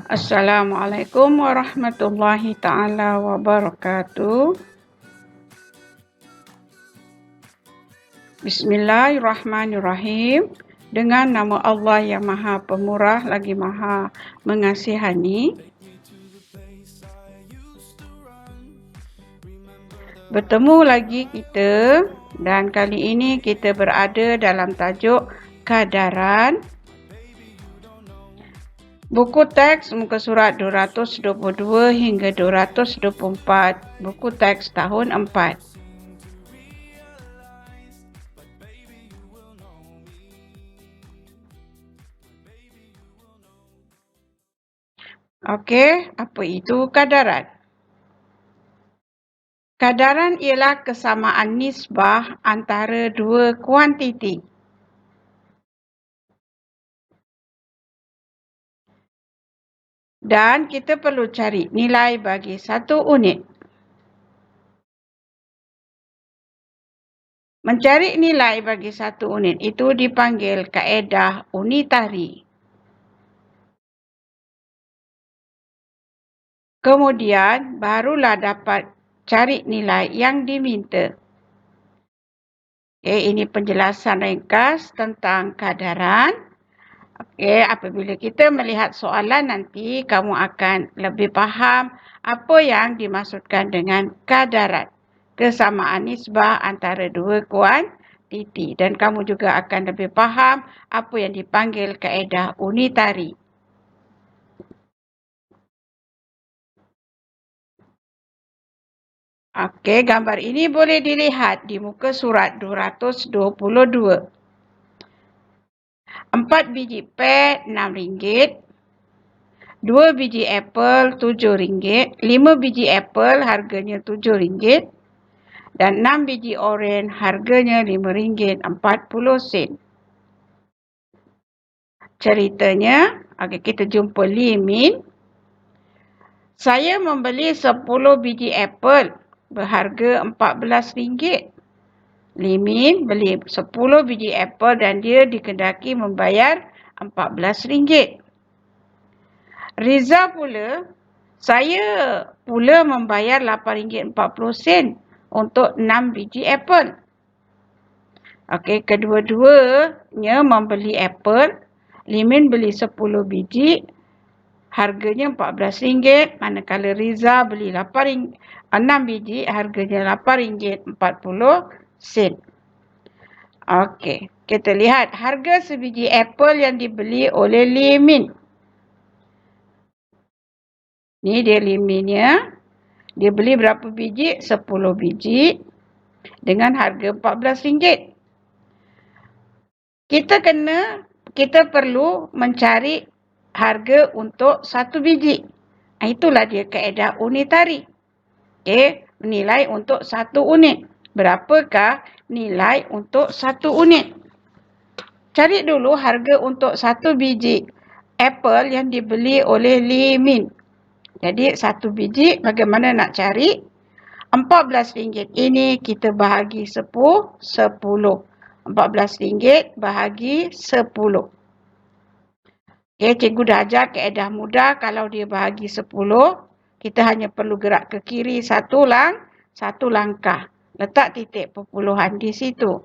Assalamualaikum warahmatullahi ta'ala wabarakatuh. Bismillahirrahmanirrahim. Dengan nama Allah yang Maha Pemurah lagi Maha Mengasihani. Bertemu lagi kita dan kali ini kita berada dalam tajuk kadaran. Buku teks muka surat 222 hingga 224. Buku teks tahun 4. Okey, apa itu kadaran? Kadaran ialah kesamaan nisbah antara dua kuantiti. Dan kita perlu cari nilai bagi satu unit. Mencari nilai bagi satu unit itu dipanggil kaedah unitari. Kemudian barulah dapat cari nilai yang diminta. Ini penjelasan ringkas tentang kadaran. Apabila kita melihat soalan nanti, kamu akan lebih faham apa yang dimaksudkan dengan kadaran. Kesamaan nisbah antara dua kuantiti. Dan kamu juga akan lebih faham apa yang dipanggil kaedah unitari. Gambar ini boleh dilihat di muka surat 222. 4 biji pet RM6, 2 biji apple RM7, 5 biji apple harganya RM7 dan 6 biji oren harganya RM5.40. Ceritanya, kita jumpa Li Min. Saya membeli 10 biji apple berharga RM14. Li Min beli 10 biji apple dan dia dikendaki membayar RM14. Riza pula, saya pula membayar RM8.40 untuk 6 biji apple. Kedua-duanya membeli apple. Li Min beli 10 biji, harganya RM14, manakala Riza beli 6 biji, harganya RM8.40. Kita lihat harga sebiji apple yang dibeli oleh Li Min. Ni dia Li Min-nya. Dia beli berapa biji? 10 biji dengan harga RM14. Kita perlu mencari harga untuk satu biji. Itulah dia kaedah unitari. Nilai untuk satu unit. Berapakah nilai untuk satu unit? Cari dulu harga untuk satu biji apple yang dibeli oleh Li Min. Jadi satu biji bagaimana nak cari? RM14 ini kita bahagi 10. RM14 bahagi 10. Cikgu dah ajar kaedah mudah. Kalau dia bahagi 10, kita hanya perlu gerak ke kiri satu langkah. Letak titik perpuluhan di situ.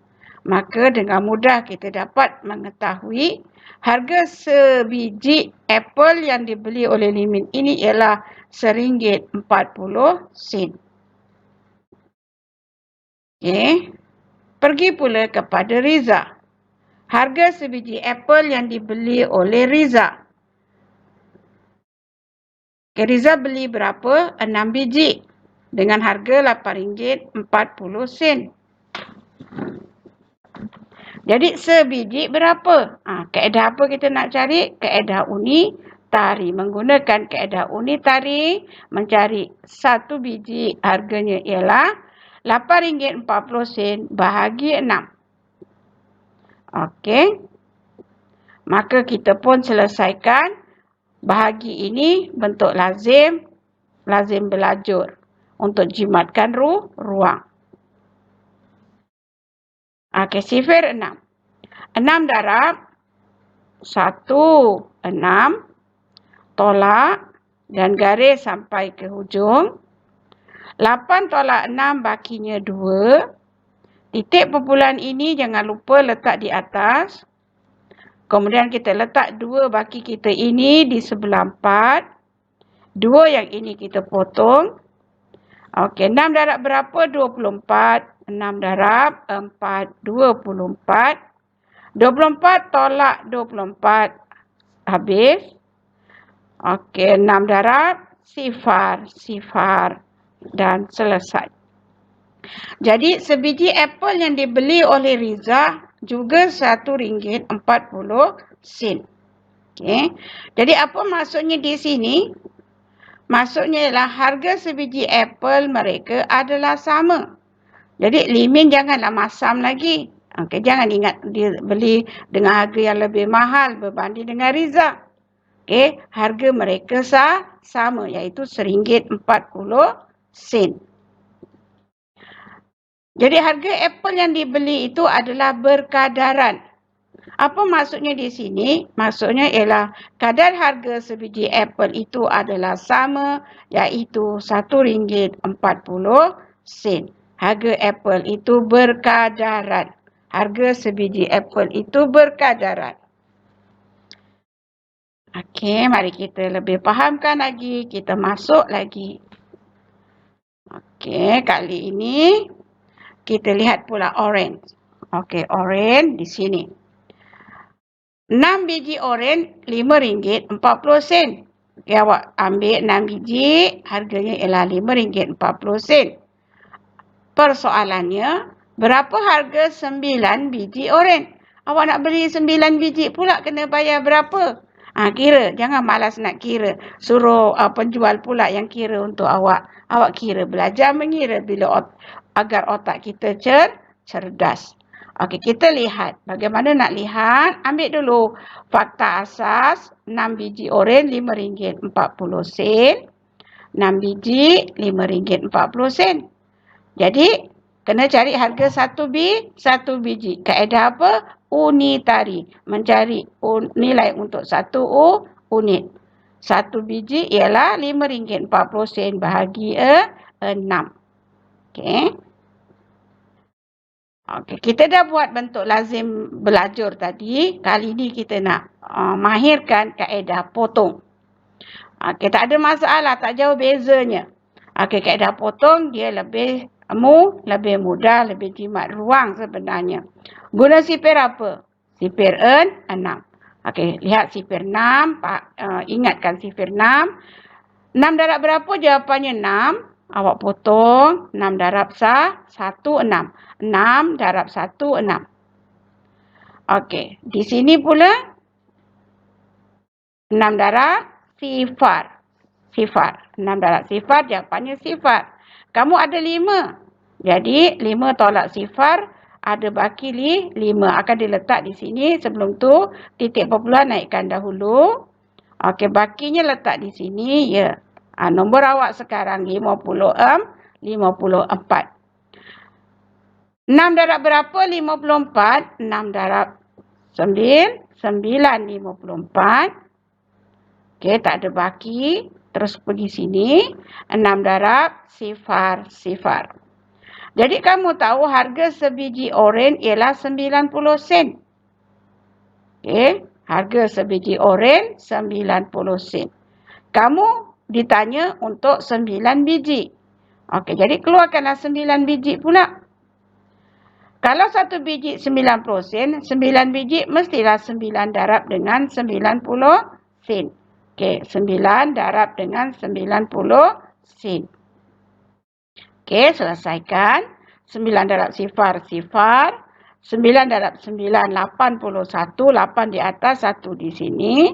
Maka dengan mudah kita dapat mengetahui harga sebiji apple yang dibeli oleh Li Min ini ialah RM1.40. Pergi pula kepada Riza. Harga sebiji apple yang dibeli oleh Riza. Riza beli berapa? 6 biji. Dengan harga RM8.40. Jadi sebiji berapa? Kaedah apa kita nak cari? Kaedah unitari. Menggunakan kaedah unitari, mencari satu biji harganya ialah RM8.40 bahagi 6. Maka kita pun selesaikan bahagi ini bentuk lazim belajur untuk jimatkan ruang. Sifir 6. 6 darab 1, 6. tolak dan garis sampai ke hujung. 8 tolak 6 bakinya 2. Titik perpuluhan ini jangan lupa letak di atas. Kemudian kita letak 2 baki kita ini di sebelah 4. 2 yang ini kita potong. Okey, 6 darab berapa? 24. 6 darab 4, 24. 24 tolak 24 habis. Okey, 6 darab sifar, sifar dan selesai. Jadi sebiji apple yang dibeli oleh Riza juga RM1.40. Okey. Jadi apa maksudnya di sini? Maksudnya ialah harga sebiji apple mereka adalah sama. Jadi Limin janganlah masam lagi. Okey, jangan ingat dia beli dengan harga yang lebih mahal berbanding dengan Riza. Okey, harga mereka sama iaitu RM1.40. Jadi harga apple yang dibeli itu adalah berkadaran. Apa maksudnya di sini? Maksudnya ialah kadar harga sebiji apple itu adalah sama iaitu RM1.40. Harga apple itu berkadaran. Harga sebiji apple itu berkadaran. Okey, mari kita lebih fahamkan lagi. Kita masuk lagi. Okey, kali ini kita lihat pula orange. Okey, orange di sini. 6 biji oren RM5.40. Okay, awak ambil 6 biji, harganya ialah RM5.40. Persoalannya, berapa harga 9 biji oren? Awak nak beli 9 biji pula kena bayar berapa? Kira, jangan malas nak kira. Suruh penjual pula yang kira untuk awak. Awak kira, belajar mengira agar otak kita cerdas. Okey, kita lihat. Bagaimana nak lihat? Ambil dulu fakta asas. 6 biji oren RM5.40. 6 biji RM5.40. Jadi, kena cari harga satu biji. Kaedah apa? Unitari. Mencari nilai untuk satu unit. Satu biji ialah RM5.40 bahagi 6. Okey. Okey, kita dah buat bentuk lazim belajur tadi. Kali ni kita nak mahirkan kaedah potong. Okey, tak ada masalah, tak jauh bezanya. Okey, kaedah potong dia lebih mudah, lebih jimat ruang sebenarnya. Guna sifir apa? Sifir 6. Okey, lihat sifir 6, ingatkan sifir 6. 6 darab berapa? Jawapannya 6. Awak potong 6 darab 1, 6. 6 darab 1, 6. Okey, di sini pula 6 darab sifar. Sifar. 6 darab sifar, jawapannya sifar. Kamu ada 5. Jadi 5 tolak sifar, ada baki 5. Akan diletak di sini. Sebelum tu, titik perpuluhan naikkan dahulu. Okey, bakinya letak di sini. Ya. Nombor awak sekarang 54. 6 darab berapa? 54. 6 darab 9. 54. Okey, tak ada baki. Terus pergi sini. 6 darab sifar. Jadi kamu tahu harga sebiji oren ialah 90 sen. Okey, harga sebiji oren 90 sen. Kamu ditanya untuk 9 biji. Okey, jadi keluarkanlah 9 biji pula. Kalau satu biji 90 sen, 9 biji mestilah 9 darab dengan 90 sen. Okey, 9 darab dengan 90 sen. Okey, selesaikan. 9 darab sifar. 9 darab 9, 81. 8 di atas, 1 di sini.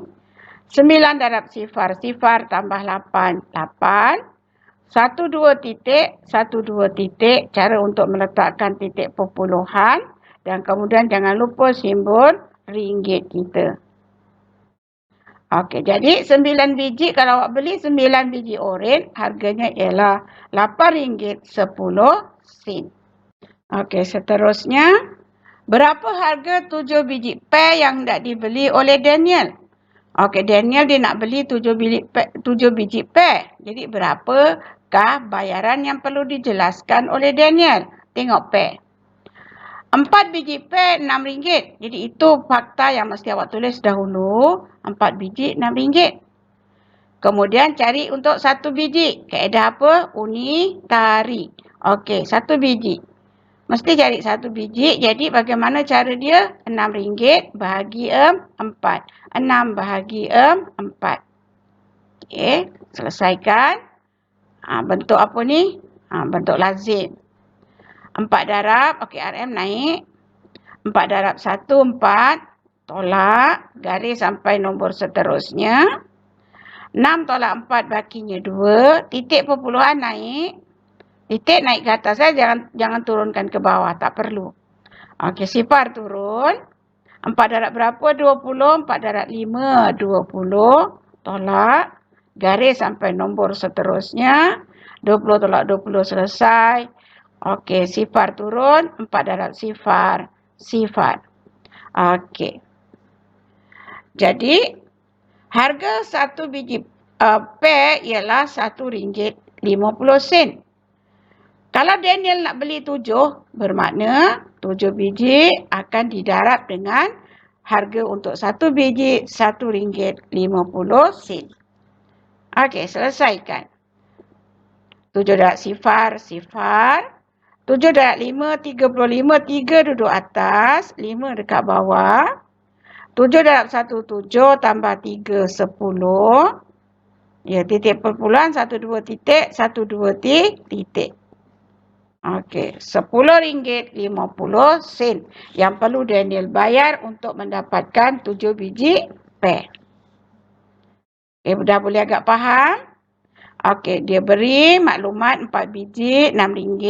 9 darab sifar tambah 8. 1, 2 titik, 1, 2 titik. Cara untuk meletakkan titik perpuluhan. Dan kemudian jangan lupa simbol ringgit kita. Okey, jadi 9 biji, kalau awak beli 9 biji oren, harganya ialah RM8.10. Okey, seterusnya. Berapa harga 7 biji pear yang hendak dibeli oleh Daniel? Okey, Daniel dia nak beli 7 biji pair. Jadi berapakah bayaran yang perlu dijelaskan oleh Daniel? Tengok pair. 4 biji pair RM6. Jadi itu fakta yang mesti awak tulis dahulu. 4 biji RM6. Kemudian cari untuk 1 biji. Kaedah apa? Unitari. Okey, 1 biji. Mesti cari 1 biji. Jadi bagaimana cara dia? RM6 bahagi 4. 6 bahagi 4. Okey, selesaikan. Bentuk apa ni? Bentuk lazim. 4 darab, okey, RM naik. 4 darab 1, 4. Tolak, garis sampai nombor seterusnya. 6 tolak 4 bakinya 2. Titik perpuluhan naik. Titik naik ke atas saja, jangan turunkan ke bawah, tak perlu. Okey, sifar turun. 4 darab berapa? 20. 4 darab 5, 20. Tolak. Garis sampai nombor seterusnya. 20 tolak 20 selesai. Okey, sifar turun. 4 darab sifar. Sifar. Okey. Jadi, harga 1 biji pair ialah RM1.50. Kalau Daniel nak beli 7, bermakna 7 biji akan didarab dengan harga untuk 1 biji RM1.50. Okey, selesaikan. 7 darab sifar, sifar. 7 darab 5, 35. 3 duduk atas, 5 dekat bawah. 7 darab 1, 7. Tambah 3, 10. Ya, titik perpuluhan 1, 2 titik, 1, 2 titik. Okey, RM10.50 yang perlu Daniel bayar untuk mendapatkan 7 biji pair. Okey, dah boleh agak faham? Okey, dia beri maklumat 4 biji RM6.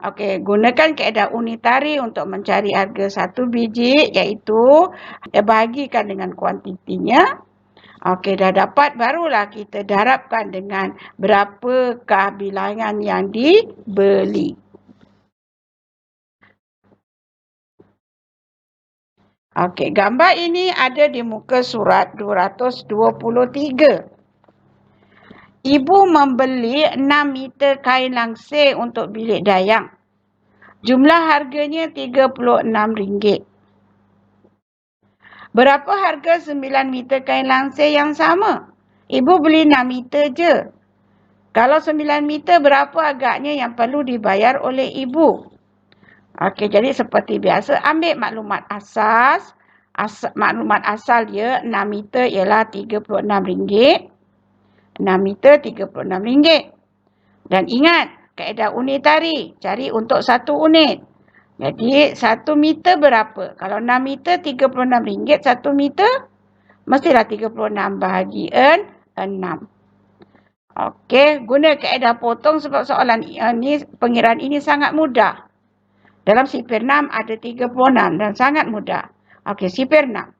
Okey, gunakan kaedah unitari untuk mencari harga 1 biji, iaitu bahagikan dengan kuantitinya. Okey, dah dapat, barulah kita darabkan dengan berapakah bilangan yang dibeli. Okey, gambar ini ada di muka surat 223. Ibu membeli 6 meter kain langsir untuk bilik dayang. Jumlah harganya RM36. Berapa harga 9 meter kain langsir yang sama? Ibu beli 6 meter je. Kalau 9 meter, berapa agaknya yang perlu dibayar oleh ibu? Okey, jadi seperti biasa, ambil maklumat asas. Maklumat asal dia 6 meter ialah RM36. 6 meter RM36. Dan ingat, kaedah unitari, cari untuk 1 unit. Jadi 1 meter berapa? Kalau 6 meter RM36, 1 meter mestilah 36 bahagi 6. Okey, guna kaedah potong sebab soalan ini, pengiraan ini sangat mudah. Dalam sifir 6 ada 36 dan sangat mudah. Okey, sifir 6.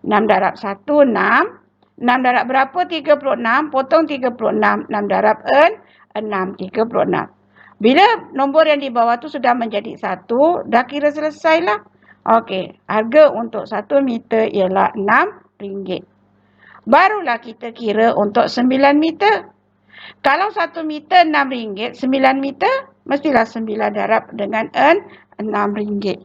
6 darab 1, 6. 6 darab berapa? 36. Potong 36. 6 darab 6, 36. Bila nombor yang di bawah tu sudah menjadi 1, dah kira selesailah. Okey, harga untuk 1 meter ialah RM6. Barulah kita kira untuk 9 meter. Kalau 1 meter RM6, 9 meter mestilah 9 darab dengan RM6.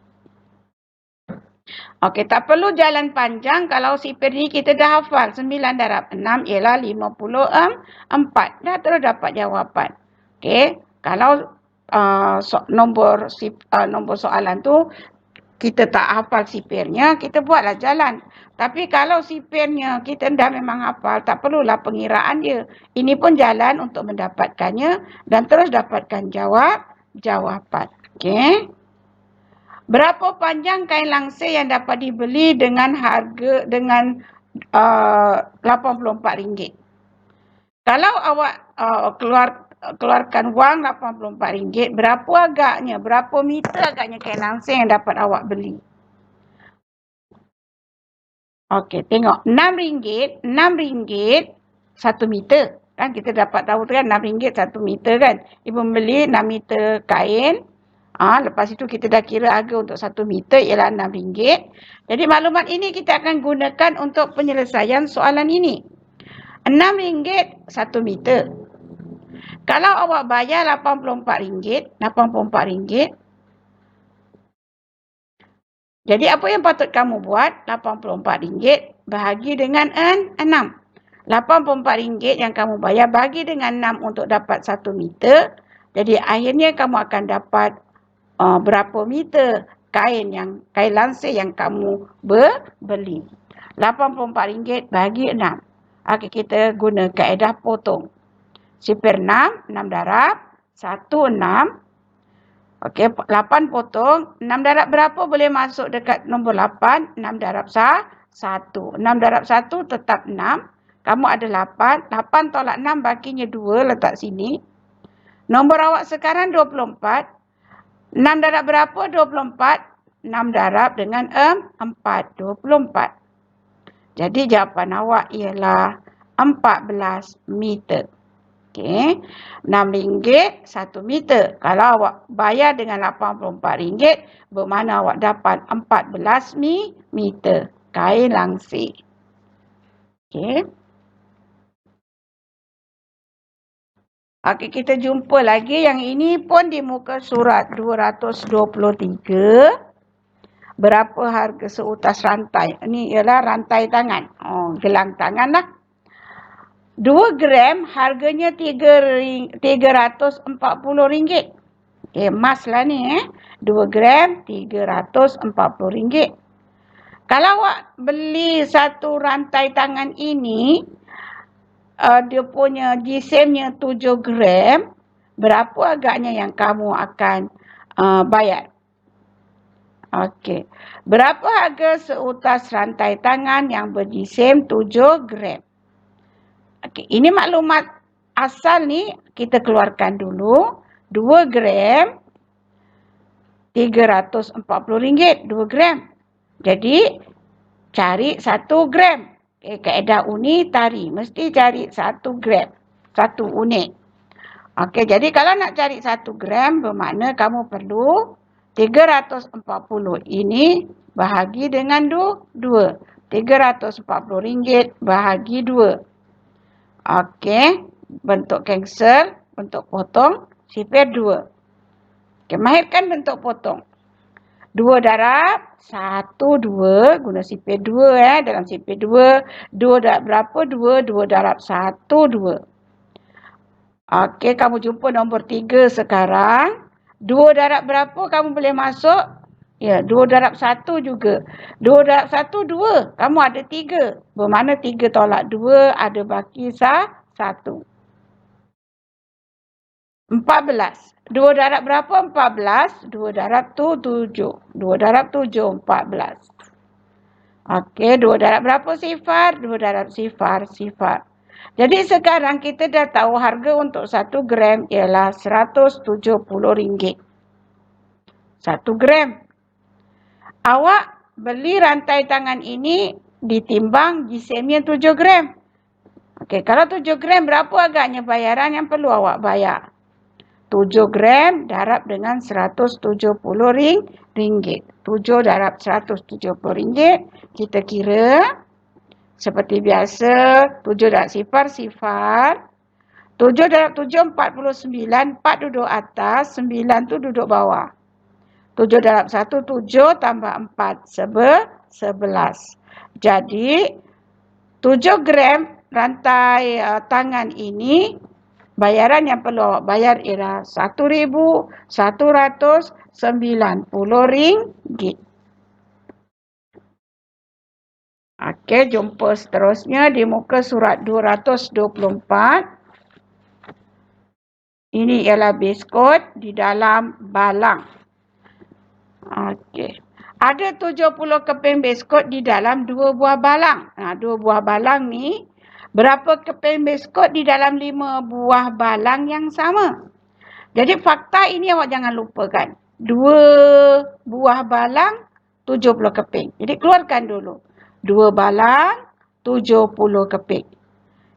Okey, tak perlu jalan panjang kalau sifir ni kita dah hafal. 9 darab 6 ialah 54. Dah terus dapat jawapan. Okey, kalau nombor soalan tu kita tak hafal sifirnya, kita buatlah jalan. Tapi kalau sifirnya kita dah memang hafal, tak perlulah pengiraan dia. Ini pun jalan untuk mendapatkannya dan terus dapatkan jawapan. Okey. Berapa panjang kain langsir yang dapat dibeli dengan harga RM84? Kalau awak keluarkan wang RM84, berapa agaknya, berapa meter agaknya kain langsir yang dapat awak beli? Okey, tengok. RM6 1 meter. Kan kita dapat tahu tu kan, RM6 1 meter kan. Ibu membeli 6 meter kain. Lepas itu kita dah kira harga untuk 1 meter ialah RM6. Jadi maklumat ini kita akan gunakan untuk penyelesaian soalan ini. RM6 1 meter. Kalau awak bayar RM84, RM84. Jadi apa yang patut kamu buat? RM84 bahagi dengan 6. RM84 yang kamu bayar bagi dengan 6 untuk dapat 1 meter. Jadi akhirnya kamu akan dapat berapa meter kain lansir yang kamu beli. RM84 bagi 6. Okey, kita guna kaedah potong. Sifir 6, 6 darab, 1, 6. Okey, 8 potong. 6 darab berapa boleh masuk dekat nombor 8? 6 darab 1. 6 darab 1 tetap 6. Kamu ada 8. 8 tolak 6 bakinya 2 letak sini. Nombor awak sekarang 24. 6 darab berapa? 24. 6 darab dengan 4. 24. Jadi jawapan awak ialah 14 meter. Okey, RM6 1 meter. Kalau awak bayar dengan RM84, bermakna awak dapat 14 meter kain langsir. Okey. Okey, kita jumpa lagi. Yang ini pun di muka surat 223. Berapa harga seutas rantai? Ini ialah rantai tangan. Gelang tangan lah. 2 gram harganya RM340. Emas lah ni. 2 gram RM340. Kalau awak beli satu rantai tangan ini, dia punya GSM-nya 7 gram, berapa agaknya yang kamu akan bayar? Okey. Berapa harga seutas rantai tangan yang ber-GSM 7 gram? Okey, ini maklumat asal ni kita keluarkan dulu. 2 gram RM340. 2 gram. Jadi cari 1 gram. Kaedah uni tari mesti cari 1 gram. 1 unit. Okey, jadi kalau nak cari 1 gram bermakna kamu perlu 340 ini bahagi dengan 2. RM340 bahagi 2. Okey, bentuk cancel, bentuk potong, sifir 2. Okey, mahirkan bentuk potong. 2 darab, 1, 2, guna sifir 2 dalam sifir 2. 2 darab berapa? 2, 2 darab 1, 2. Okey, kamu jumpa nombor 3 sekarang. 2 darab berapa kamu boleh masuk? Ya, 2 darab 1 juga. 2 darab 1, 2. Kamu ada 3. Bermakna 3 tolak 2 ada baki 1. 14. 2 darab berapa? 14. 2 darab tu 7. 2 darab 7, 14. Okey, 2 darab berapa sifar? 2 darab sifar, sifar. Jadi sekarang kita dah tahu harga untuk 1 gram ialah RM170. 1 gram. Awak beli rantai tangan ini ditimbang GSM-nya 7 gram. Okey, kalau 7 gram berapa agaknya bayaran yang perlu awak bayar? 7 gram darab dengan RM170. 7 darab RM170. Kita kira seperti biasa. 7 darab sifar, sifar. 7 darab 7, 49. 4 duduk atas, 9 tu duduk bawah. 7 darab 1, 7 tambah 4, 11. Jadi 7 gram rantai tangan ini, bayaran yang perlu awak bayar ialah RM1,190. Okey, jumpa seterusnya di muka surat 224. Ini ialah biskut di dalam balang. Okey. Ada 70 keping biskut di dalam 2 buah balang. 2 buah balang ni, berapa keping biskut di dalam 5 buah balang yang sama? Jadi fakta ini awak jangan lupakan. 2 buah balang, 70 keping. Jadi keluarkan dulu. 2 balang, 70 keping.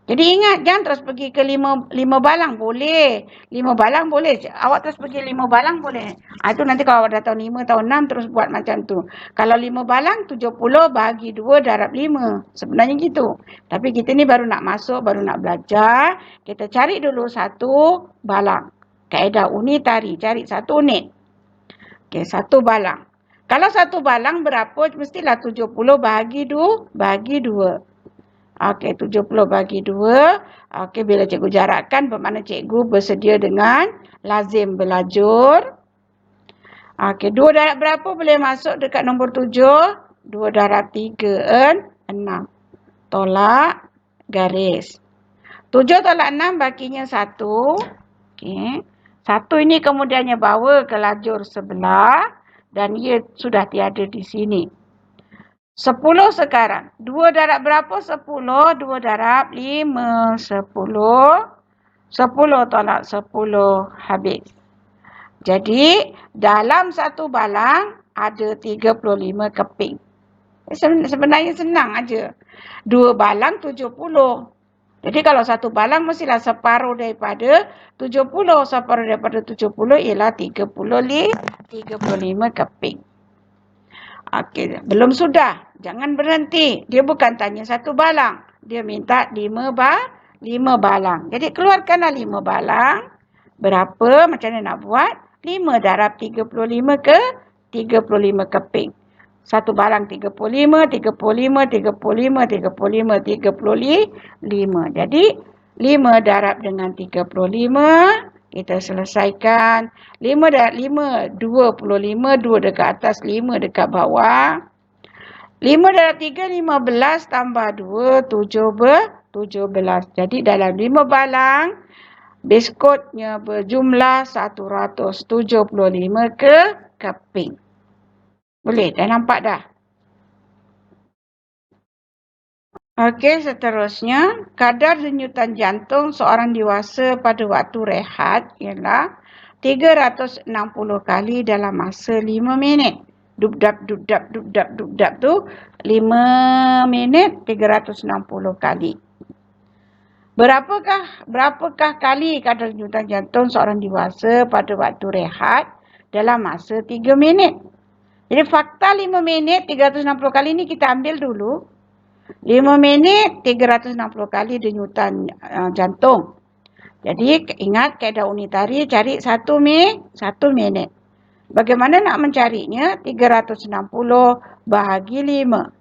Jadi ingat, jangan terus pergi ke lima balang. Boleh. 5 balang boleh. Awak terus pergi 5 balang boleh. Itu nanti kalau awak dah tahun 5, tahun 6 terus buat macam tu. Kalau 5 balang, 70 bagi 2 darab 5. Sebenarnya gitu. Tapi kita ni baru nak masuk, baru nak belajar. Kita cari dulu satu balang. Kaedah unitari. Cari satu unit. Okey, satu balang. Kalau satu balang berapa? Mestilah 70 bagi 2. Bagi 2. Okey, 70 bagi 2. Okey, bila cikgu jarakkan, bermakna cikgu bersedia dengan lazim belajur. Okey, 2 darab berapa boleh masuk dekat nombor 7? 2 darab 3, 6. Tolak garis. 7 tolak 6 bakinya 1. Okey. 1 ini kemudiannya bawa ke lajur sebelah dan ia sudah tiada di sini. 10 sekarang. 2 darab berapa? 10. 2 darab 5. 10. 10 tolak 10 habis. Jadi, dalam satu balang ada 35 keping. Sebenarnya senang aja. 2 balang 70. Jadi, kalau satu balang mestilah separuh daripada 70. Separuh daripada 70 ialah 35 keping. Okey, belum sudah. Jangan berhenti. Dia bukan tanya satu balang. Dia minta 5 balang. Jadi keluarkanlah 5 balang. Berapa? Macam mana nak buat? 5 darab 35 ke 35 keping. Satu balang 35, 35, 35, 35, 35. Jadi 5 darab dengan 35. Kita selesaikan. 5 darab 5, 25. 2 dekat atas, 5 dekat bawah. 5 darab 3, 15 tambah 2, 17. Jadi dalam 5 balang, biskutnya berjumlah 175 keping. Boleh? Dah nampak dah? Okey, seterusnya. Kadar denyutan jantung seorang dewasa pada waktu rehat ialah 360 kali dalam masa 5 minit. Dubdap tu 5 minit 360 kali. Berapakah kali kadar denyutan jantung seorang dewasa pada waktu rehat dalam masa 3 minit? Jadi fakta 5 minit 360 kali ni kita ambil dulu. 5 minit 360 kali denyutan jantung. Jadi ingat kaedah unitari, cari 1 minit. Bagaimana nak mencarinya? 360 bahagi 5.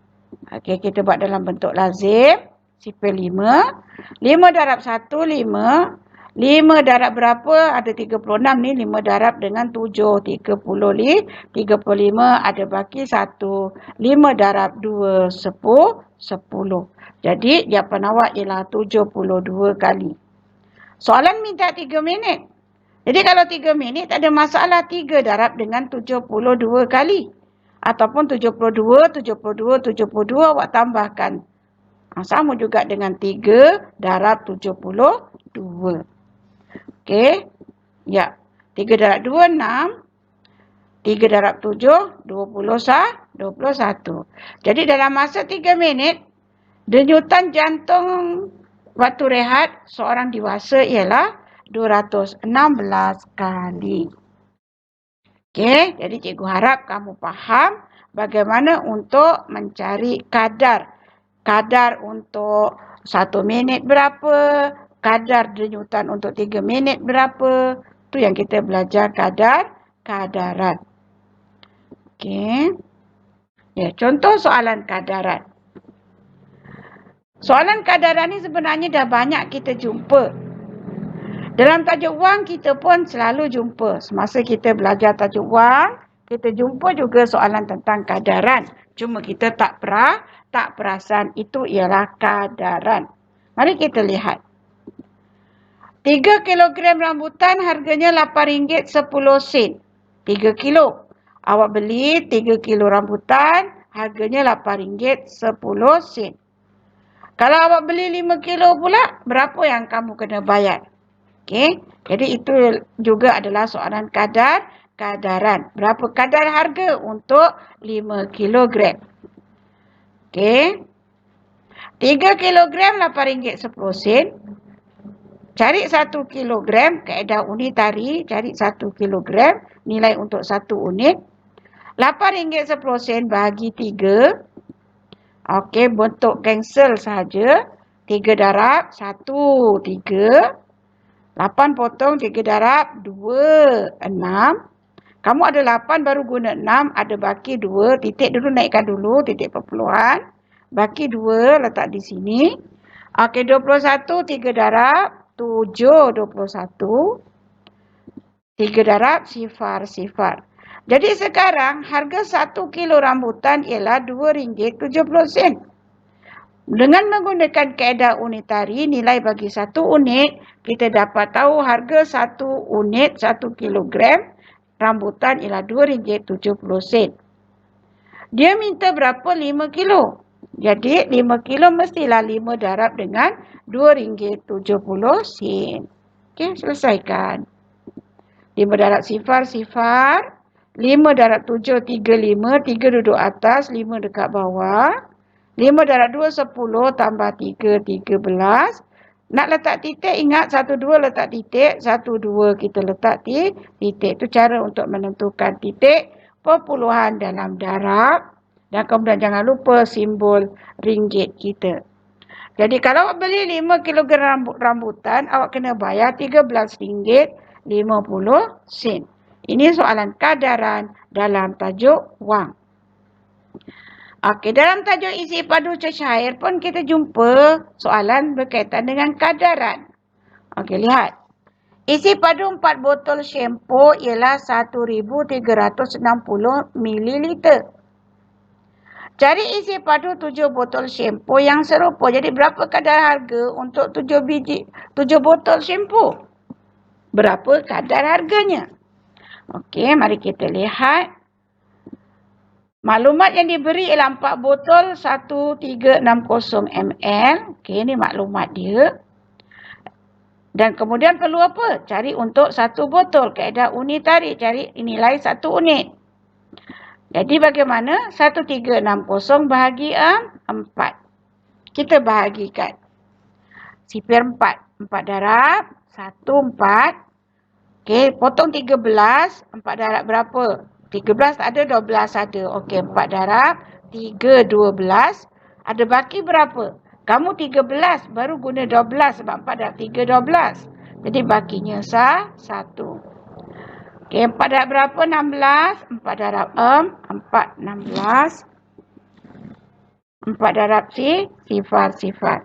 Okey, kita buat dalam bentuk lazim. Sipil 5. 5 darab 1, 5. 5 darab berapa? Ada 36 ni. 5 darab dengan 7. 35 ada baki 1. 5 darab 2, 10. Jadi jawapan awak ialah 72 kali. Soalan minta 3 minit. Jadi kalau 3 minit tak ada masalah. 3 darab dengan 72 kali. Ataupun 72 awak tambahkan. Sama juga dengan 3 darab 72. Okey. Ya. 3 darab 2, 6. 3 darab 7, 21. Jadi dalam masa 3 minit, denyutan jantung waktu rehat seorang dewasa ialah 216 kali. Okey, jadi cikgu harap kamu faham bagaimana untuk mencari kadar. Kadar untuk 1 minit berapa, kadar denyutan untuk 3 minit berapa. Itu yang kita belajar kadaran. Okey. Ya, contoh soalan kadaran. Soalan kadaran ni sebenarnya dah banyak kita jumpa. Dalam tajuk wang kita pun selalu jumpa. Semasa kita belajar tajuk wang, kita jumpa juga soalan tentang kadaran. Cuma kita tak perasan itu ialah kadaran. Mari kita lihat. 3 kilogram rambutan harganya RM8.10. 3 kilo. Awak beli 3 kilo rambutan, harganya RM8.10. Kalau awak beli 5 kilo pula, berapa yang kamu kena bayar? Okey, jadi itu juga adalah soalan kadaran. Berapa kadar harga untuk 5 kilogram? Okey. 3 kilogram RM8.10. Cari 1 kilogram, kaedah unitari, cari 1 kilogram, nilai untuk 1 unit. RM8.10 bahagi 3. Okey, bentuk cancel sahaja. 3 darab, 1, 3. 8 potong 3 darab, 2, 6. Kamu ada 8 baru guna 6, ada baki 2. Titik dulu naikkan dulu, titik perpuluhan. Baki 2 letak di sini. Okey, 21, 3 darab, 7, 21. 3 darab, sifar. Jadi sekarang harga 1 kilo rambutan ialah RM2.70. Dengan menggunakan kaedah unitari, nilai bagi 1 unit, kita dapat tahu harga 1 unit 1 kilogram rambutan ialah RM2.70. Dia minta berapa? 5 kilo. Jadi 5 kilo mestilah 5 darab dengan RM2.70. Okey, selesaikan. 5 darab sifar. 5 darab 7, 35. 3 duduk atas, 5 dekat bawah. 5 darab 2, 10. Tambah 3, 13. Nak letak titik, ingat 1, 2 letak titik. 1, 2 kita letak titik. Itu cara untuk menentukan titik perpuluhan dalam darab. Dan kemudian jangan lupa simbol ringgit kita. Jadi kalau beli 5 kilogram rambutan, awak kena bayar RM13.50. Ini soalan kadaran dalam tajuk wang. Okey, dalam tajuk isi padu cecair pun kita jumpa soalan berkaitan dengan kadaran. Okey, lihat. Isi padu 4 botol shampoo ialah 1,360 ml. Cari isi padu 7 botol shampoo yang serupa. Jadi berapa kadar harga untuk 7 botol shampoo? Berapa kadar harganya? Okey, mari kita lihat. Maklumat yang diberi ialah 4 botol 1360 ml. Okey, ini maklumat dia. Dan kemudian perlu apa? Cari untuk 1 botol. Kaedah unitari, cari nilai 1 unit. Jadi bagaimana? 1360 bahagi 4. Kita bahagikan. Sifir 4. 4 darab. 1, 4. Okey, potong 13. 4 darab berapa? 13 tak ada, 12 ada. Okey, 4 darab. 3, 12. Ada baki berapa? Kamu 13, baru guna 12 sebab 4 darab 3, 12. Jadi bakinya 1. Okey, 4 darab berapa? 16. 4 darab 4, 16. 4 darab sifar.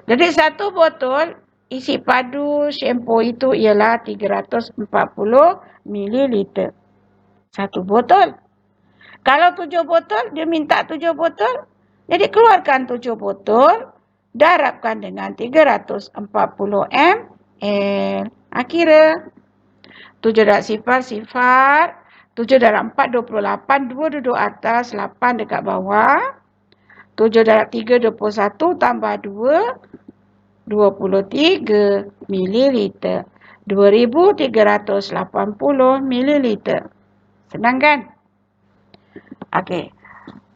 Jadi 1 botol isi padu shampoo itu ialah 340 ml. 1 botol. Kalau 7 botol, dia minta 7 botol. Jadi keluarkan 7 botol, darabkan dengan 340 ml. Akhirnya 7 darab sifar. 7 darab 4, 28. 2 duduk atas, 8 dekat bawah. 7 darab 3, 21. Tambah 2, 23 ml. 2,380 ml. Senang kan? Okey.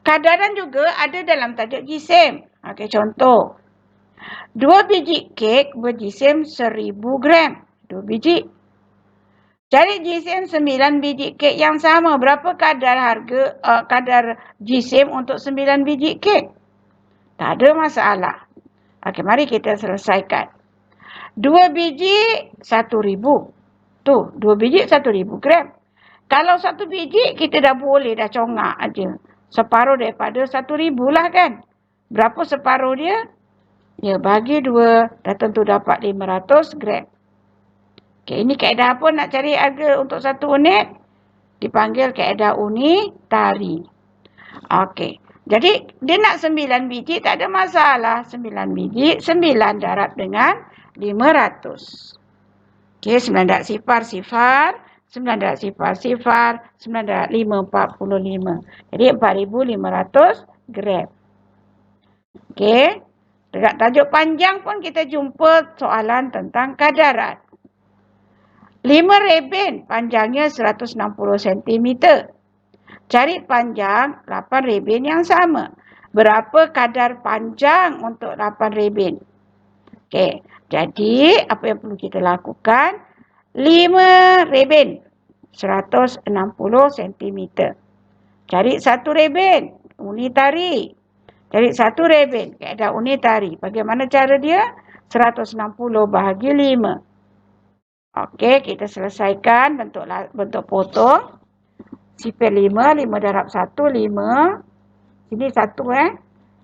Kadaran juga ada dalam tajuk jisim. Okey, contoh. 2 biji kek berjisim 1000 gram. 2 biji. Cari jisim 9 biji kek yang sama. Berapa kadar jisim untuk 9 biji kek? Tak ada masalah. Okey, mari kita selesaikan. 2 biji 1,000. Tu, 2 biji 1,000 gram. Kalau 1 biji kita dah boleh dah congak aja. Separuh daripada 1,000 lah kan. Berapa separuh dia? Ya, bagi 2 dah tentu dapat 500 gram. Okey, ini kaedah apa nak cari harga untuk 1 unit? Dipanggil kaedah unitari. Okey. Jadi, dia nak 9 biji, tak ada masalah. 9 biji, 9 darab dengan 500. Okey, 9 darab sifar. 9 darab sifar. 9 darab 5, 45. Jadi, 4,500 gram. Okey. Dekat tajuk panjang pun kita jumpa soalan tentang kadaran. 5 reben panjangnya 160 cm. Cari panjang 8 reben yang sama. berapa kadar panjang untuk 8 rebin. Okey, jadi apa yang perlu kita lakukan? 5 rebin 160 cm. Cari satu rebin, uni tari. Cari satu rebin, kaedah uni tari. Bagaimana cara dia? 160 bahagi 5. Okey, kita selesaikan bentuk potong. Sipir 5, 5 darab 1, 5. Sini 1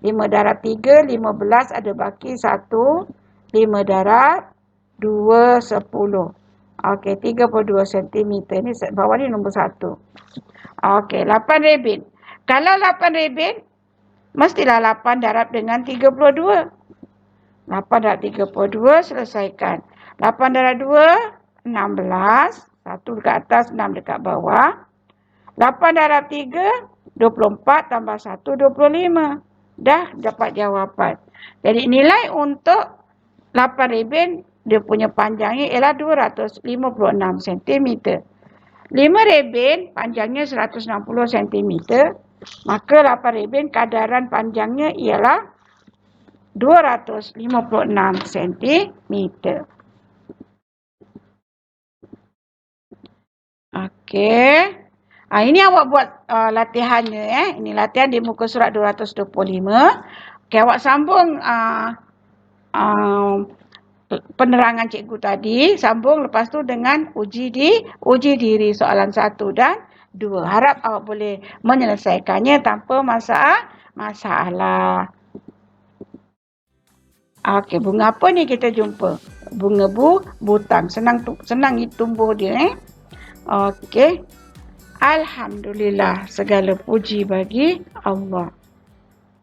5 darab 3, 15, ada baki 1. 5 darab 2, 10. Okey, 32 cm. Ni bawah ni nombor 1. Okey, 8 rebin. Kalau 8 rebin, mestilah 8 darab dengan 32. 8 darab 32, selesaikan. 8 darab 2, 16. 1 dekat atas, 6 dekat bawah. 8 darab 3, 24 tambah 1, 25. Dah dapat jawapan. Jadi nilai untuk 8 rebin, dia punya panjangnya ialah 256 cm. 5 rebin panjangnya 160 cm. Maka 8 rebin kadaran panjangnya ialah 256 cm. Okey. Ini awak buat latihannya. Ini latihan di muka surat 225. Okey, awak sambung penerangan cikgu tadi. Sambung lepas tu dengan uji diri soalan 1 dan 2. Harap awak boleh menyelesaikannya tanpa masalah. Okey, bunga apa ni kita jumpa? Bunga butang. Senang tumbuh dia. Okey. Alhamdulillah, segala puji bagi Allah.